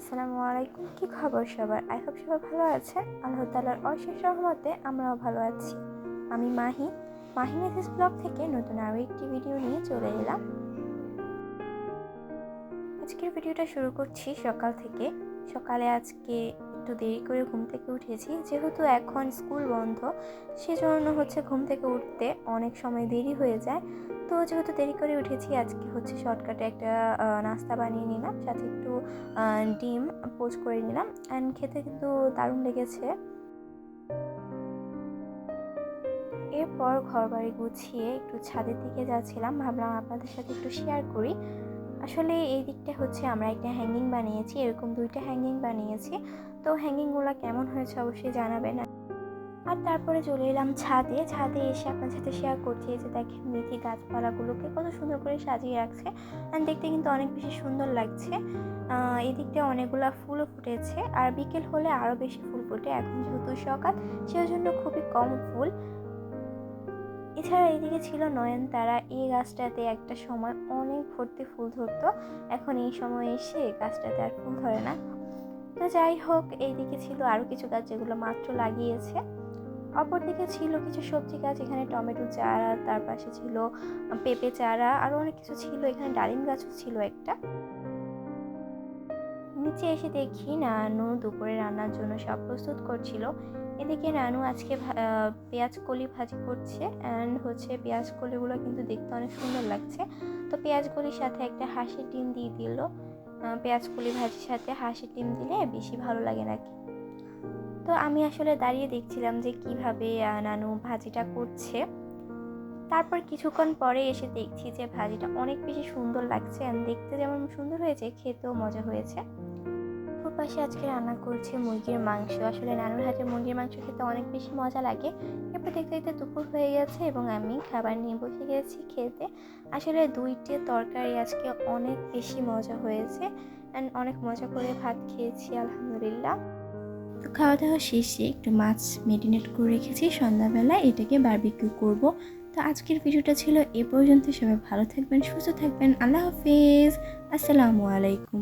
আসসালামু আলাইকুম। কি খবর সবার? আই হোপ সবাই ভালো আছেন। আল্লাহ তাআলার অশেষ রহমতে আমরাও ভালো আছি। আমি মাহি মেথিস ব্লগ থেকে নতুন আরও একটি ভিডিও নিয়ে চলে এলাম। আজকের ভিডিওটা শুরু করছি সকাল থেকে। সকালে আজকে একটু দেরি করে ঘুম থেকে উঠেছি, যেহেতু এখন স্কুল বন্ধ, সেজন্য ঘুম থেকে উঠতে অনেক সময় দেরি হয়ে যায়। তো যেহেতু দেরি করে উঠেছি, আজকে শর্টকাটে একটা নাস্তা বানিয়ে নিলাম, সাথে একটু ডিম পোচ করে নিলাম। অ্যান্ড খেতে কিন্তু দারুণ লেগেছে। এরপর ঘর বাড়ি গুছিয়ে একটু ছাদের দিকে যাচ্ছিলাম, ভাবলাম আপনাদের সাথে একটু শেয়ার করি। আসলে এই দিকটা আমরা একটা হ্যাঙ্গিং বানিয়েছি, এরকম 2টা হ্যাঙ্গিং বানিয়েছি। তো হ্যাঙ্গিংগুলো কেমন হয়েছে অবশ্যই জানাবেন। আর তারপরে চলে এলাম ছাদে এসে আপনার সাথে শেয়ার করছি যে দেখেন মেথি গাছপালাগুলোকে কত সুন্দর করে সাজিয়ে রাখছে। আর দেখতে কিন্তু অনেক বেশি সুন্দর লাগছে। এই দিকটা অনেকগুলো ফুলও ফুটেছে, আর বিকেল হলে আরও বেশি ফুল ফোটে। এখন যেহেতু সকাল, সেজন্য খুবই কম ফুল। এছাড়া এইদিকে ছিল নয়নতারা। এই গাছটাতে একটা সময় অনেক ভর্তি ফুল ধরতো, এখন এই সময় এসে গাছটাতে আর ফুল ধরে না। তো যাই হোক, এইদিকে ছিল আরও কিছু গাছ যেগুলো মাত্র লাগিয়েছে। অপরদিকে ছিল কিছু সবজি গাছ, এখানে টমেটো চারা, তার পাশে ছিল পেঁপে চারা, আরও অনেক কিছু ছিল। এখানে ডালিম গাছও ছিল একটা। নিচে এসে দেখি নানু দুপুরে রান্নার জন্য সব প্রস্তুত করছিল। এদিকে নানু আজকে পেঁয়াজ কলি ভাজি করছে। অ্যান্ড পেঁয়াজ কলিগুলো কিন্তু দেখতে অনেক সুন্দর লাগছে। তো পেঁয়াজ কলির সাথে একটা হাঁসের ডিম দিয়ে দিল। পেঁয়াজ কলি ভাজির সাথে হাঁসের ডিম দিলে বেশি ভালো লাগে নাকি। তো আমি আসলে দাঁড়িয়ে দেখছিলাম যে কিভাবে নানু ভাজিটা করছে। তারপর কিছুক্ষণ পরে এসে দেখছি যে ভাজিটা অনেক বেশি সুন্দর লাগছে। দেখতে যেমন সুন্দর হয়েছে, খেতেও মজা হয়েছে। পাশে আজকে রান্না করছে মুরগির মাংস। আসলে নানুর হাতে মুরগির মাংস খেতে অনেক বেশি মজা লাগে। এরপর দেখতে দেখতে দুপুর হয়ে গেছে এবং আমি খাবার নিয়ে বসে গেছি খেতে। আসলে 2টি তরকারি আজকে অনেক বেশি মজা হয়েছে, অ্যান্ড অনেক মজা করে ভাত খেয়েছি আলহামদুলিল্লাহ। তো খাওয়া দাওয়া শেষে একটু মাছ মেরিনেট করে রেখেছি, সন্ধ্যাবেলা এটাকে বারবিকিউ করব। তো আজকের ভিডিওটা ছিল এ পর্যন্ত। সবাই ভালো থাকবেন, সুস্থ থাকবেন। আল্লাহ হাফেজ, আসসালামু আলাইকুম।